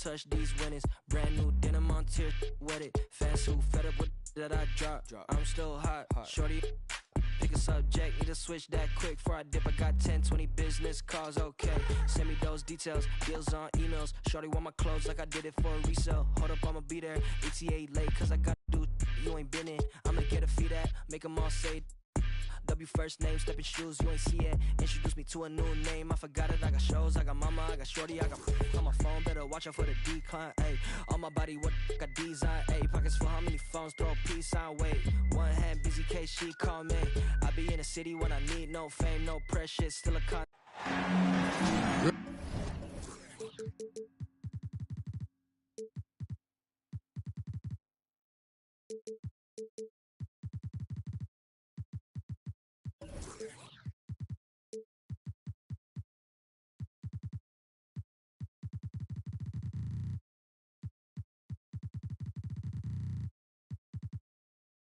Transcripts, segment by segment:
touch these winnings. Brand new denim on tier with it. Fans who fed up with that I drop. I'm still hot. Shorty, pick a subject. Need to switch that quick before I dip. I got 10, 20 business calls. Okay, send me those details. Deals on emails. Shorty want my clothes like I did it for a resale. Hold up, I'ma be there. ETA late cause I got to do you ain't been in. I'ma get a feed at. Make them all say W first name, stepping shoes, you ain't see it. Introduce me to a new name, I forgot it. I got shows, I got mama, I got shorty, I got on my phone, better watch out for the decline, ayy. On my body, what got design, ayy. Pockets full, how many phones, throw a peace sign, wait. One hand, busy case, she call me. I be in the city when I need no fame, no pressure, still a con.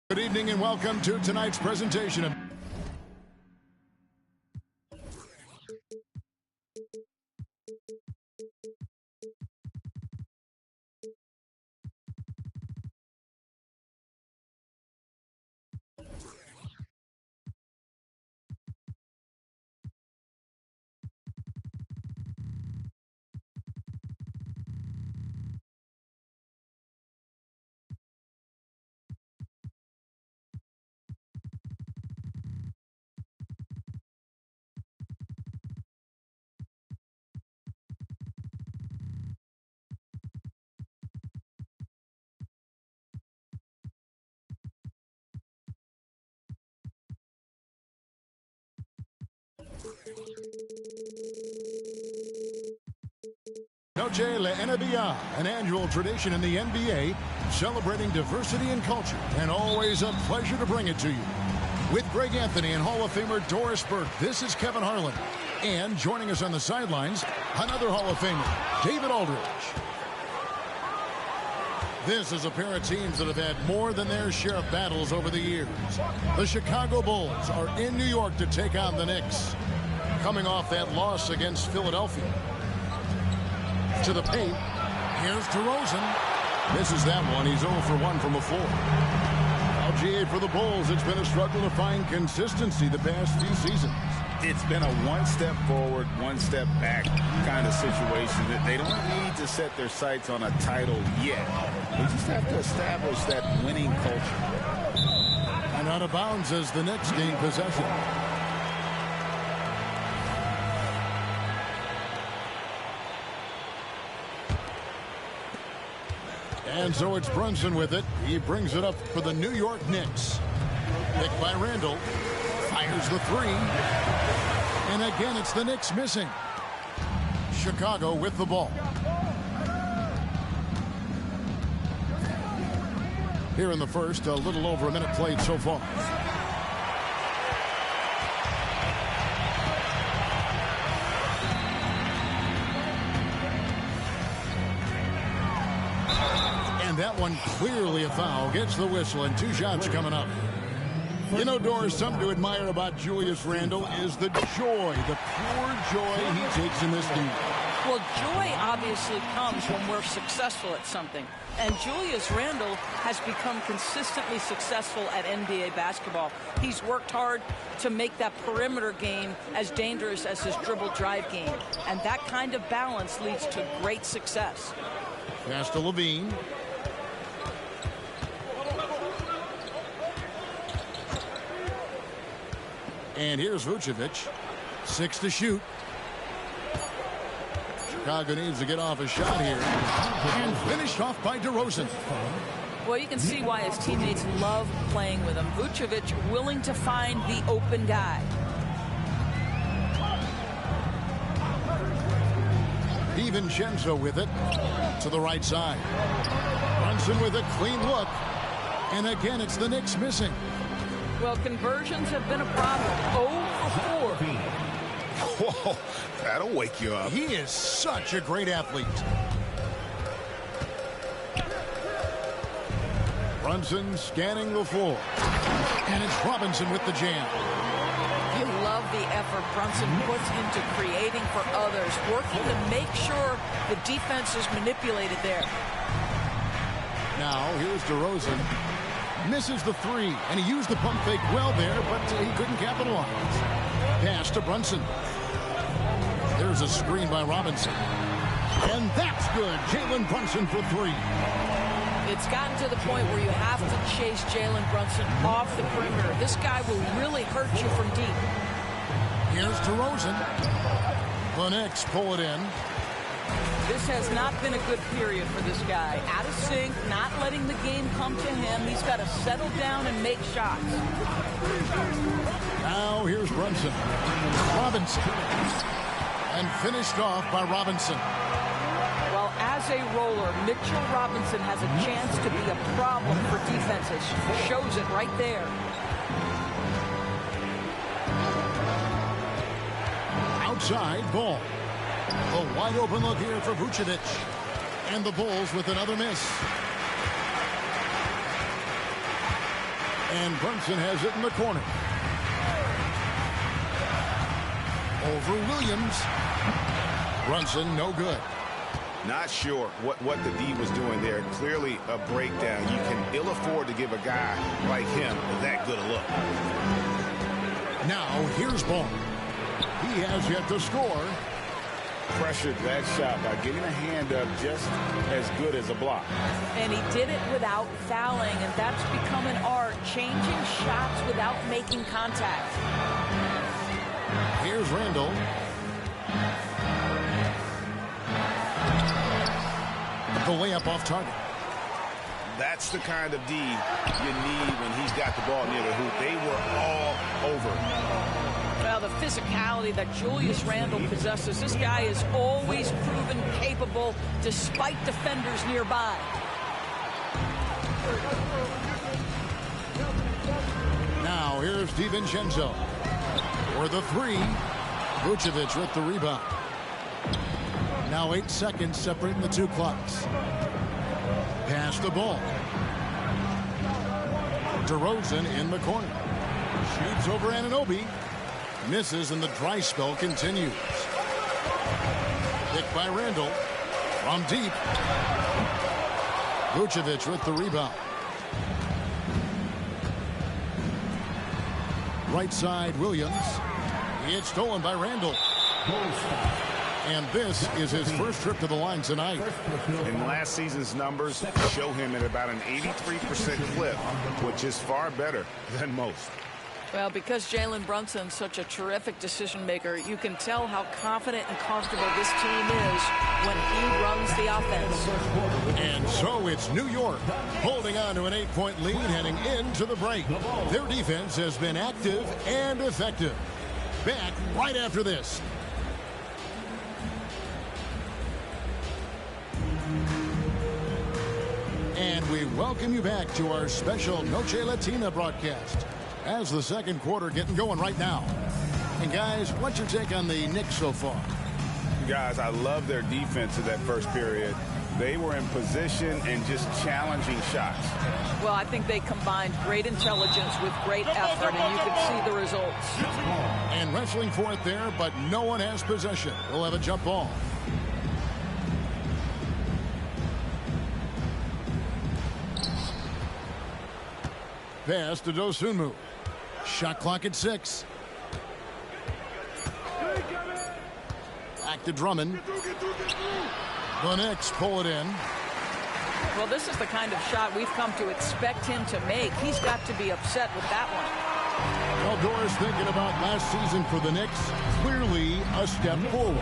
Good evening and welcome to tonight's presentation of Noche la NBA, an annual tradition in the NBA, celebrating diversity and culture, and always a pleasure to bring it to you. With Greg Anthony and Hall of Famer Doris Burke, this is Kevin Harlan. And joining us on the sidelines, another Hall of Famer, David Aldridge. This is a pair of teams that have had more than their share of battles over the years. The Chicago Bulls are in New York to take on the Knicks, coming off that loss against Philadelphia. To the paint, here's DeRozan. Misses that one. He's 0 for 1 from the floor. LGA for the Bulls. It's been a struggle to find consistency the past few seasons. It's been a one step forward, one step back kind of situation. That they don't need to set their sights on a title yet. They just have to establish that winning culture. And out of bounds as the Knicks gain possession. And so it's Brunson with it. He brings it up for the New York Knicks. Picked by Randall. Fires the three. And again, it's the Knicks missing. Chicago with the ball. Here in the first, a little over a minute played so far. That one clearly a foul. Gets the whistle, and 2 shots coming up. You know, Doris, something to admire about Julius Randle is the joy, the pure joy he takes in this game. Well, joy obviously comes when we're successful at something. And Julius Randle has become consistently successful at NBA basketball. He's worked hard to make that perimeter game as dangerous as his dribble drive game. And that kind of balance leads to great success. Pass to Levine. And here's Vucevic. 6 to shoot. Chicago needs to get off a shot here. And finished off by DeRozan. Well, you can see why his teammates love playing with him. Vucevic willing to find the open guy. DiVincenzo with it to the right side. Brunson with a clean look. And again, it's the Knicks missing. Well, conversions have been a problem. 0 for 4. Whoa, that'll wake you up. He is such a great athlete. Brunson scanning the floor. And it's Robinson with the jam. You love the effort Brunson puts into creating for others, working to make sure the defense is manipulated there. Now, here's DeRozan. Misses the three, and he used the pump fake well there, but he couldn't capitalize. Pass to Brunson. There's a screen by Robinson. And that's good. Jalen Brunson for three. It's gotten to the point where you have to chase Jalen Brunson off the perimeter. This guy will really hurt you from deep. Here's DeRozan. The Knicks pull it in. This has not been a good period for this guy. Out of sync, not letting the game come to him. He's got to settle down and make shots. Now here's Brunson. Robinson. And finished off by Robinson. Well, as a roller, Mitchell Robinson has a chance to be a problem for defenses. Shows it right there. Outside ball. A wide open look here for Vucevic. And the Bulls with another miss. And Brunson has it in the corner. Over Williams. Brunson, no good. Not sure what the D was doing there. Clearly a breakdown. You can ill afford to give a guy like him that good a look. Now here's Ball. He has yet to score. Pressured that shot by getting a hand up just as good as a block. And he did it without fouling, and that's become an art, changing shots without making contact. Here's Randall. The layup off target. That's the kind of D you need when he's got the ball near the hoop. They were all over. Well, the physicality that Julius Randle possesses, this guy is always proven capable despite defenders nearby. Now here's DiVincenzo for the three. Vucevic with the rebound. Now 8 seconds separating the two clocks. Pass the ball. DeRozan in the corner. Shoots over Anunoby. Misses, and the dry spell continues. Picked by Randall. From deep. Vucevic with the rebound. Right side, Williams. It's stolen by Randall. And this is his first trip to the line tonight. In last season's numbers show him at about an 83% clip, which is far better than most. Well, because Jalen Brunson's such a terrific decision maker, you can tell how confident and comfortable this team is when he runs the offense. And so it's New York holding on to an 8-point lead heading into the break. Their defense has been active and effective. Back right after this. And we welcome you back to our special Noche Latina broadcast as the second quarter getting going right now. And guys, what's your take on the Knicks so far? Guys, I love their defense in that first period. They were in position and just challenging shots. Well, I think they combined great intelligence with great effort, and you can see the results. And wrestling for it there, but no one has possession. We'll have a jump ball. Pass to Dosunmu. Shot clock at 6. Back to Drummond. The Knicks pull it in. Well, this is the kind of shot we've come to expect him to make. He's got to be upset with that one. Well, Doris, thinking about last season for the Knicks, clearly a step forward.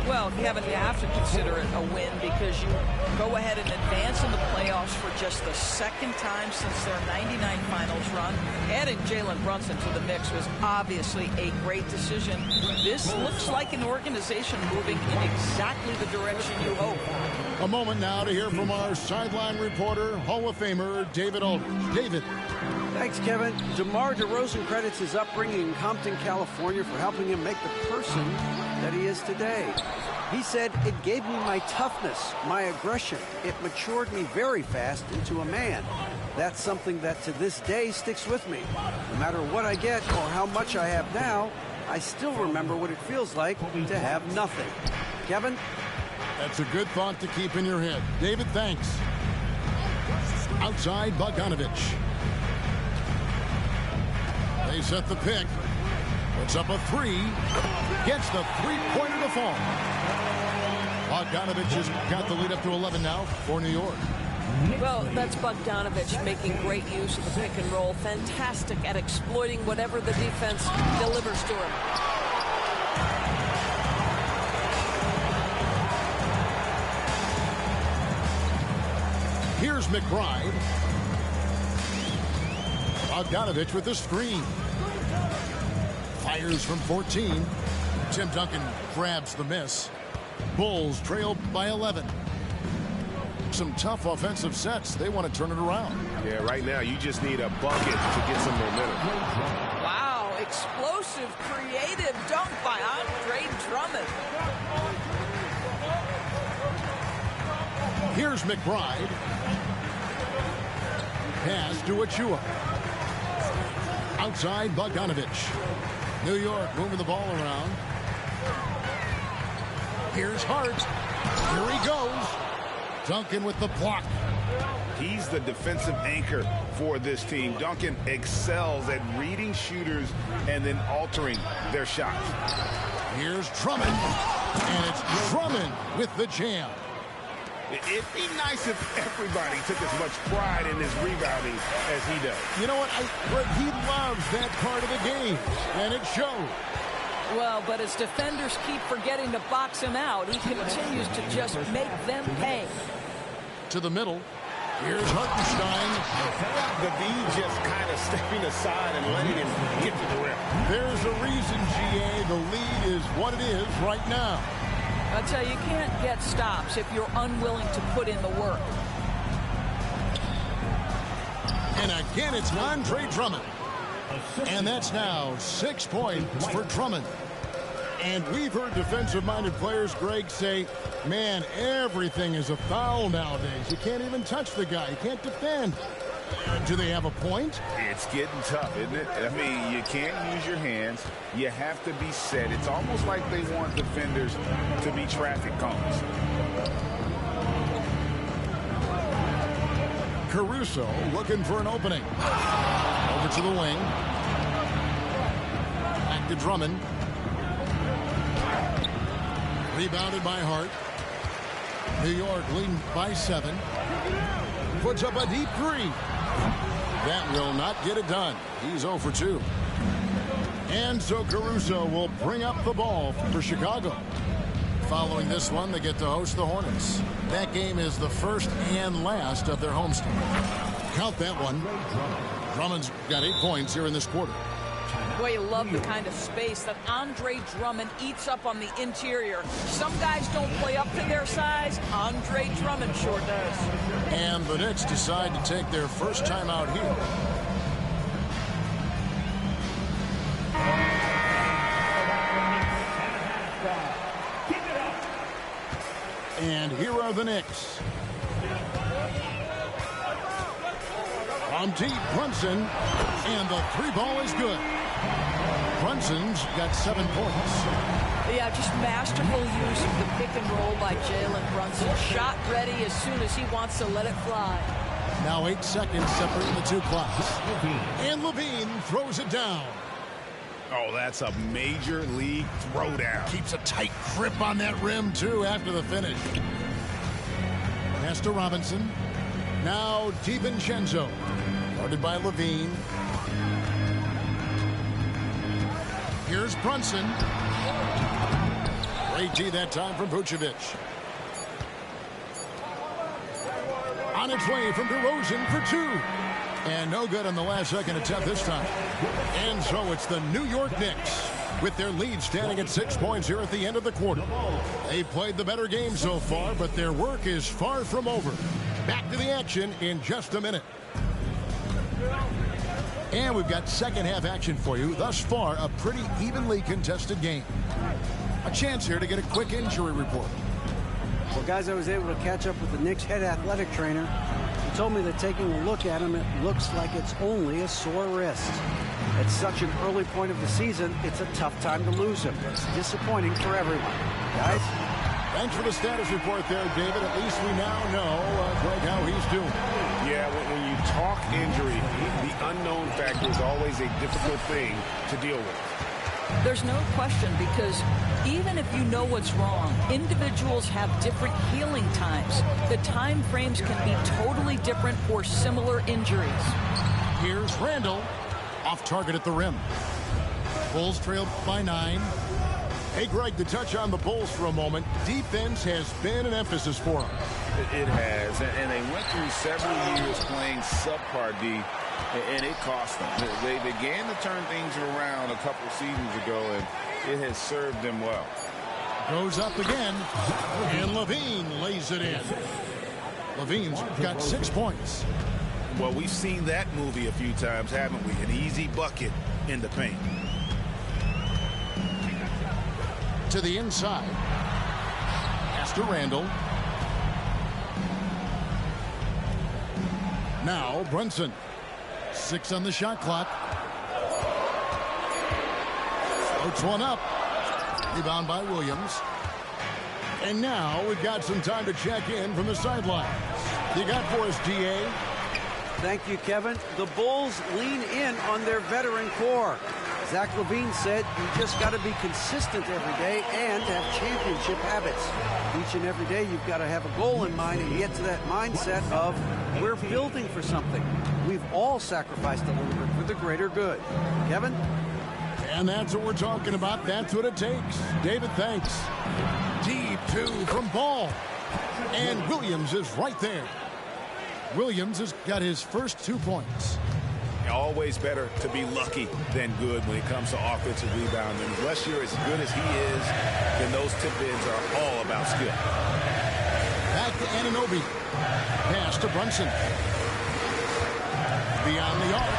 Well, Kevin, you have to consider it a win because you go ahead and advance in the playoffs for just the second time since their '99 finals run. Adding Jalen Brunson to the mix was obviously a great decision. This looks like an organization moving in exactly the direction you hope. A moment now to hear from our sideline reporter, Hall of Famer David Aldridge. David. Thanks, Kevin. DeMar DeRozan credits his upbringing in Compton, California for helping him make the person that he is today. He said, "It gave me my toughness, my aggression. It matured me very fast into a man. That's something that to this day sticks with me. No matter what I get or how much I have now, I still remember what it feels like to have nothing. Kevin? That's a good thought to keep in your head. David, thanks. Outside, Bogdanovich. They set the pick. Puts up a three. Gets the three-pointer to fall. Bogdanovich has got the lead up to 11 now for New York. Well, that's Bogdanovich making great use of the pick and roll. Fantastic at exploiting whatever the defense delivers to him. Here's McBride. Bogdanovich with the screen. Fires from 14. Tim Duncan grabs the miss. Bulls trail by 11. Some tough offensive sets. They want to turn it around. Yeah, right now you just need a bucket to get some momentum. Wow, explosive, creative dunk by Andre Drummond. Here's McBride. Pass to Achua. Outside, Bogdanovich. New York moving the ball around. Here's Hart. Here he goes. Duncan with the block. He's the defensive anchor for this team. Duncan excels at reading shooters and then altering their shots. Here's Drummond. And it's Drummond with the jam. It'd be nice if everybody took as much pride in his rebounding as he does. You know what? He loves that part of the game, and it shows. Well, but as defenders keep forgetting to box him out, he continues to just make them pay. To the middle. Here's Hartenstein. The D just kind of stepping aside and letting him get to the rim. There's a reason, GA, the lead is what it is right now. I tell you, you can't get stops if you're unwilling to put in the work. And again, it's Andre Drummond. And that's now 6 points for Drummond. And we've heard defensive-minded players, Greg, say, man, everything is a foul nowadays. You can't even touch the guy. You can't defend. Do they have a point? It's getting tough, isn't it? I mean, you can't use your hands. You have to be set. It's almost like they want defenders to be traffic cones. Caruso looking for an opening. Over to the wing. Back to Drummond. Rebounded by Hart. New York leading by 7. Puts up a deep three. That will not get it done. He's 0 for 2. And so Caruso will bring up the ball for Chicago. Following this one, they get to host the Hornets. That game is the first and last of their homestand. Count that one. Drummond's got 8 points here in this quarter. Boy, you love the kind of space that Andre Drummond eats up on the interior. Some guys don't play up to their size. Andre Drummond sure does. And the Knicks decide to take their first time out here. And here are the Knicks. From deep, Brunson, and the 3 ball is good. Brunson's got 7 points. Yeah, just masterful use of the pick and roll by Jalen Brunson. Shot ready as soon as he wants to let it fly. Now 8 seconds separating the 2 clocks. And Levine throws it down. Oh, that's a major league throwdown. Keeps a tight grip on that rim, too, after the finish. Pass to Robinson. Now DiVincenzo. Guarded by Levine. Here's Brunson. Great D that time from Vucevic. On its way from DeRozan for 2. And no good on the last second attempt this time. And so it's the New York Knicks with their lead standing at 6 points here at the end of the quarter. They've played the better game so far, but their work is far from over. Back to the action in just a minute. And we've got second half action for you. Thus far, a pretty evenly contested game. A chance here to get a quick injury report. Well, guys, I was able to catch up with the Knicks head athletic trainer. He told me that taking a look at him, it looks like it's only a sore wrist. At such an early point of the season, it's a tough time to lose him. It's disappointing for everyone. Guys? Thanks for the status report there, David. At least we now know, Greg, how he's doing. Yeah, when you talk injury, the unknown factor is always a difficult thing to deal with. There's no question, because even if you know what's wrong, individuals have different healing times. The time frames can be totally different for similar injuries. Here's Randall. Off target at the rim. Bulls trailed by 9. Hey, Greg, to touch on the Bulls for a moment, defense has been an emphasis for them. It has, and they went through several years playing subpar D, and it cost them. They began to turn things around a couple seasons ago, and it has served them well. Goes up again, and Levine lays it in. Levine's got 6 points. Well, we've seen that movie a few times, haven't we? An easy bucket in the paint. To the inside. Pass to Randall. Now Brunson. 6 on the shot clock. Floats one up. Rebound by Williams. And now we've got some time to check in from the sidelines. You got for us, DA? Thank you, Kevin. The Bulls lean in on their veteran core. Zach LaVine said you just got to be consistent every day and have championship habits. Each and every day you've got to have a goal in mind and get to that mindset of we're building for something. We've all sacrificed a little bit for the greater good. Kevin? And that's what we're talking about. That's what it takes. David, thanks. Deep 2 from Ball. And Williams is right there. Williams has got his first 2 points. Always better to be lucky than good when it comes to offensive rebounding. Unless you're as good as he is, then those tip-ins are all about skill. Back to Anunoby. Pass to Brunson. Beyond the arc.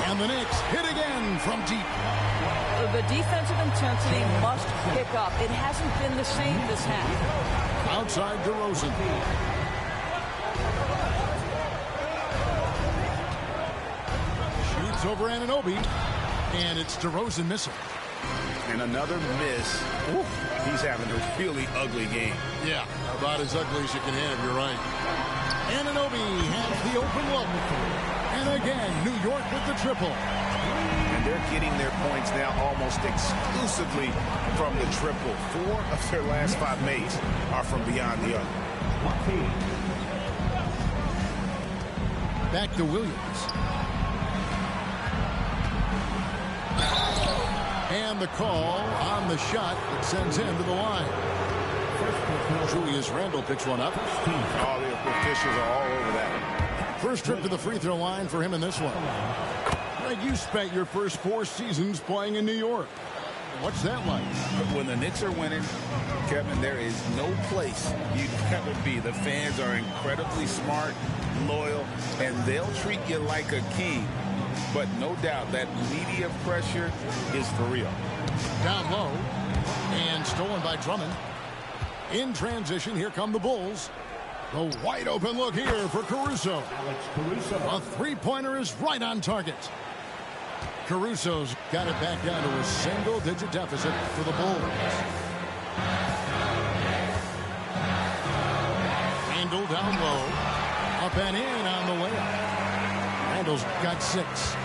And the Knicks hit again from deep. The defensive intensity must pick up. It hasn't been the same this half. Outside DeRozan. Shoots over Anunoby. And it's DeRozan missing. And another miss. Ooh, he's having a really ugly game. Yeah, about as ugly as you can have, you're right. Anunoby has the open look. And again, New York with the triple. And they're getting their points now almost exclusively from the triple. 4 of their last 5 makes are from beyond the arc. Back to Williams. And the call on the shot that sends him to the line. Julius Randle picks one up. All the officials are all over that. First trip to the free throw line for him in this one. Greg, you spent your first 4 seasons playing in New York. What's that like? When the Knicks are winning, Kevin, there is no place you'd rather be. The fans are incredibly smart, loyal, and they'll treat you like a king. But no doubt that media pressure is for real. Down low and stolen by Drummond. In transition, here come the Bulls. The wide open look here for Caruso. A three-pointer is right on target. Caruso's got it back down to a single-digit deficit for the Bulls. Randle down low. Up and in on the layup. Randle's got 6.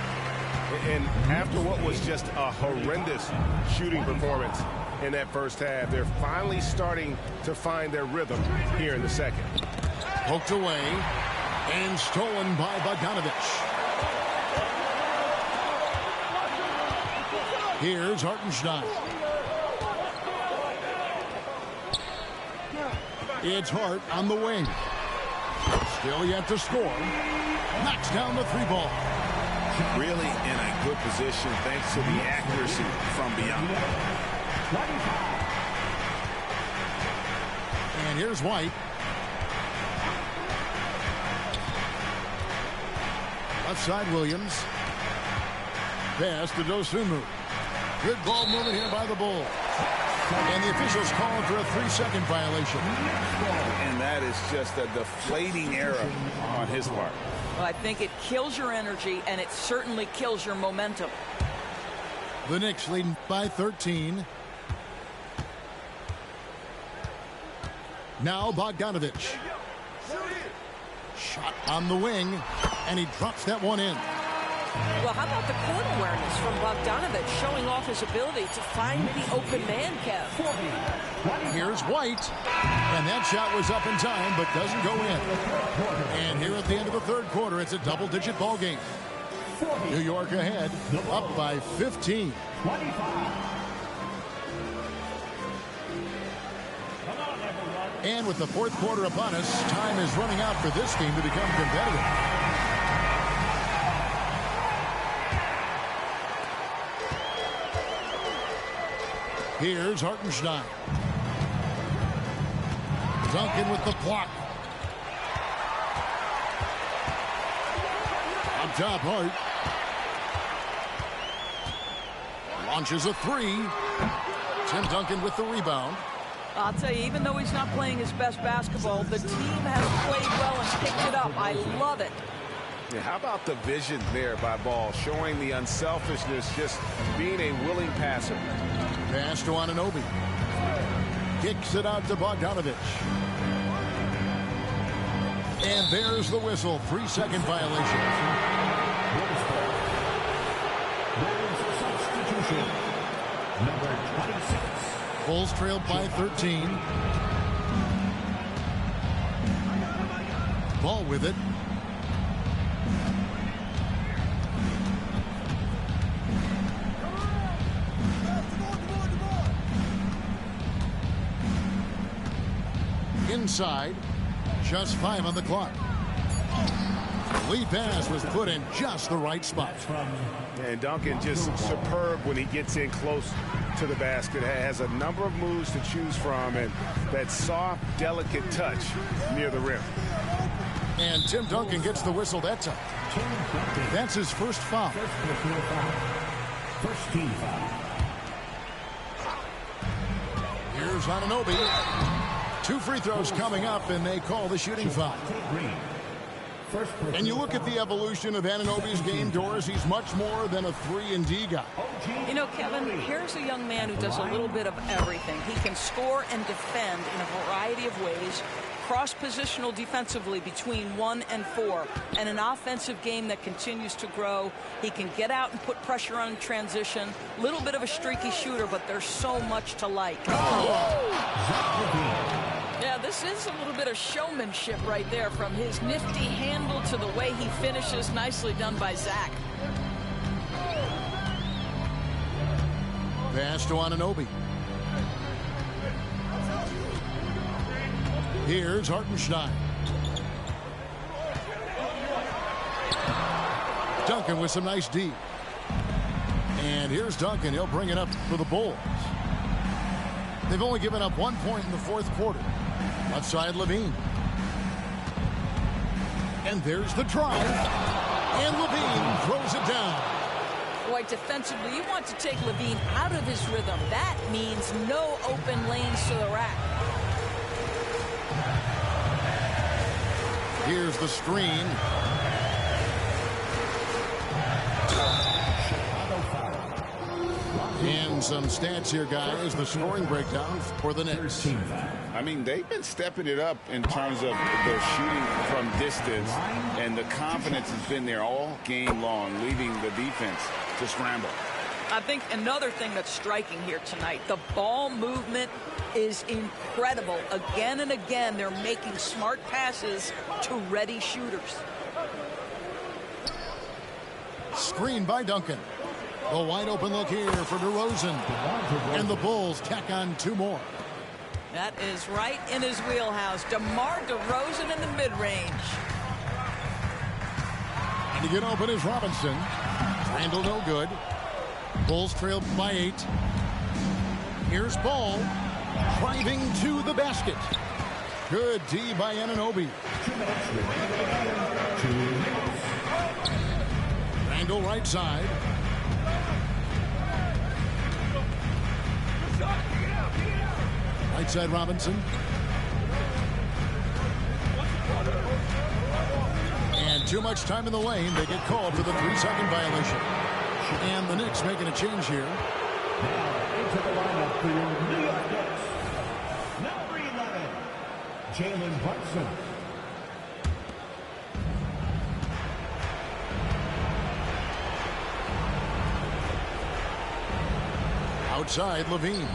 And after what was just a horrendous shooting performance in that first half, they're finally starting to find their rhythm here in the second. Poked away and stolen by Bogdanovich. Here's Hartenstein. It's Hart on the wing. Still yet to score. Knocks down the 3-ball. Really in a good position thanks to the accuracy from beyond. And here's White. Left side Williams. Pass to Dosunmu. Good ball movement here by the Bulls. And the officials called for a 3-second violation. And that is just a deflating error on his part. Well, I think it kills your energy, and it certainly kills your momentum. The Knicks leading by 13. Now Bogdanovich. Shot on the wing, and he drops that one in. Well, how about the court awareness from Bogdanovich showing off his ability to find the open man, Kev? Here's White, and that shot was up in time, but doesn't go in. And here at the end of the third quarter, it's a double-digit ball game. New York ahead, up by 15. And with the fourth quarter upon us, time is running out for this team to become competitive. Here's Hartenstein. Duncan with the block. On top, Hart. Launches a three. Tim Duncan with the rebound. I'll tell you, even though he's not playing his best basketball, the team has played well and picked it up. I love it. Yeah, how about the vision there by Ball, showing the unselfishness, just being a willing passer. Pass to Anunoby. Kicks it out to Bogdanovich. And there's the whistle. 3-second violation. Number 26. Bulls trailed by 13. Ball with it. Inside. Just 5 on the clock. Lead pass was put in just the right spot. And Duncan just superb when he gets in close to the basket. Has a number of moves to choose from, and that soft, delicate touch near the rim. And Tim Duncan gets the whistle that time. That's his first foul. First team foul. Here's Anunoby. 2 free throws coming up, and they call the shooting foul. And you look at the evolution of Anunoby's game, Doris, he's much more than a 3-and-D guy. You know, Kevin, here's a young man who does a little bit of everything. He can score and defend in a variety of ways, cross-positional defensively between 1 and 4, and an offensive game that continues to grow. He can get out and put pressure on transition. A little bit of a streaky shooter, but there's so much to like. Yeah, this is a little bit of showmanship right there, from his nifty handle to the way he finishes. Nicely done by Zach. Pass to Anunoby. Here's Hartenstein. Duncan with some nice D. And here's Duncan. He'll bring it up for the Bulls. They've only given up 1 point in the fourth quarter. Left side, Levine. And there's the drive. And Levine throws it down. Boy, defensively, you want to take Levine out of his rhythm. That means no open lanes to the rack. Here's the screen. And some stats here, guys. The scoring breakdown for the Knicks. I mean, they've been stepping it up in terms of their shooting from distance, and the confidence has been there all game long, leaving the defense to scramble. I think another thing that's striking here tonight, the ball movement is incredible. Again and again, they're making smart passes to ready shooters. Screen by Duncan. The wide open look here for DeRozan. And the Bulls tack on 2 more. That is right in his wheelhouse. DeMar DeRozan in the mid-range. And to get open is Robinson. Randall no good. Bulls trailed by 8. Here's Ball. Driving to the basket. Good D by Anunoby. Randall right side. Right side Robinson. And too much time in the lane. They get called for the 3-second violation. And the Knicks making a change here. Now into the lineup for your New York Knicks. Number 11, Jalen Brunson. Outside Levine.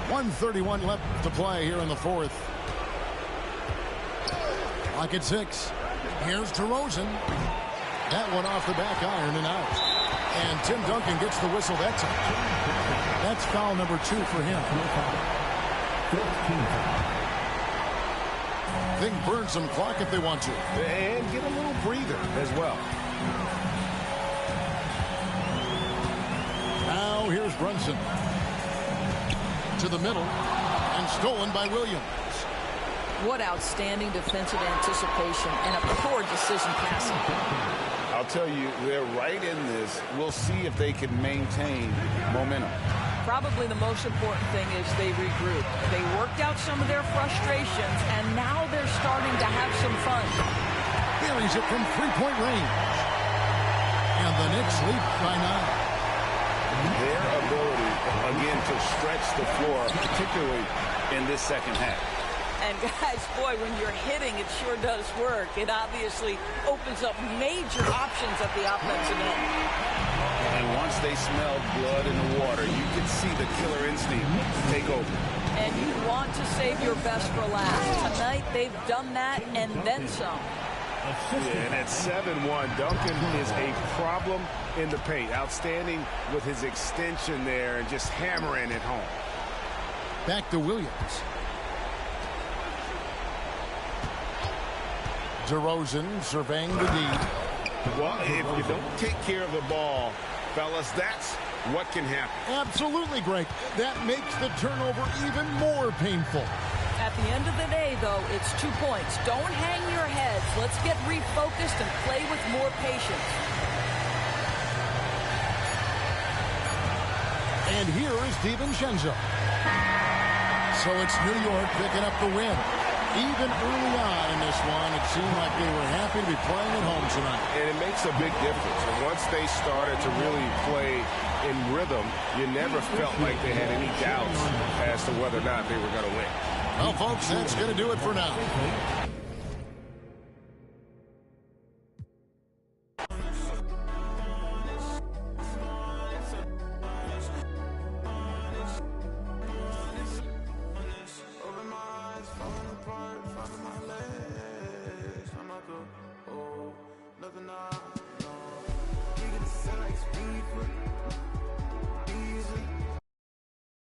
.131 left to play here in the fourth. Clock at 6. Here's DeRozan. That one off the back iron and out. And Tim Duncan gets the whistle that time. That's foul number 2 for him. They can burn some clock if they want to. And get a little breather as well. Now here's Brunson. To the middle. And stolen by Williams. What outstanding defensive anticipation and a poor decision passing. I'll tell you, they're right in this. We'll see if they can maintain momentum. Probably the most important thing is they regroup. They worked out some of their frustrations, and now they're starting to have some fun. Buries it from 3-point range. And the Knicks lead by 9. Their ability, again, to stretch the floor, particularly in this second half. And guys, boy, when you're hitting, it sure does work. It obviously opens up major options at the offensive end. And once they smelled blood in the water, you could see the killer instinct take over. And you want to save your best for last. Tonight, they've done that and then some. Yeah, and at 7-1, Duncan is a problem in the paint. Outstanding with his extension there and just hammering it home. Back to Williams. DeRozan surveying the D. Well, if you don't take care of the ball, fellas, that's what can happen. Absolutely, Greg. That makes the turnover even more painful. At the end of the day, though, it's 2 points. Don't hang your heads. Let's get refocused and play with more patience. And here is DiVincenzo. So it's New York picking up the win. Even early on in this one, it seemed like they were happy to be playing at home tonight. And it makes a big difference. And once they started to really play in rhythm, you never felt like they had any doubts as to whether or not they were going to win. Well, folks, that's going to do it for now.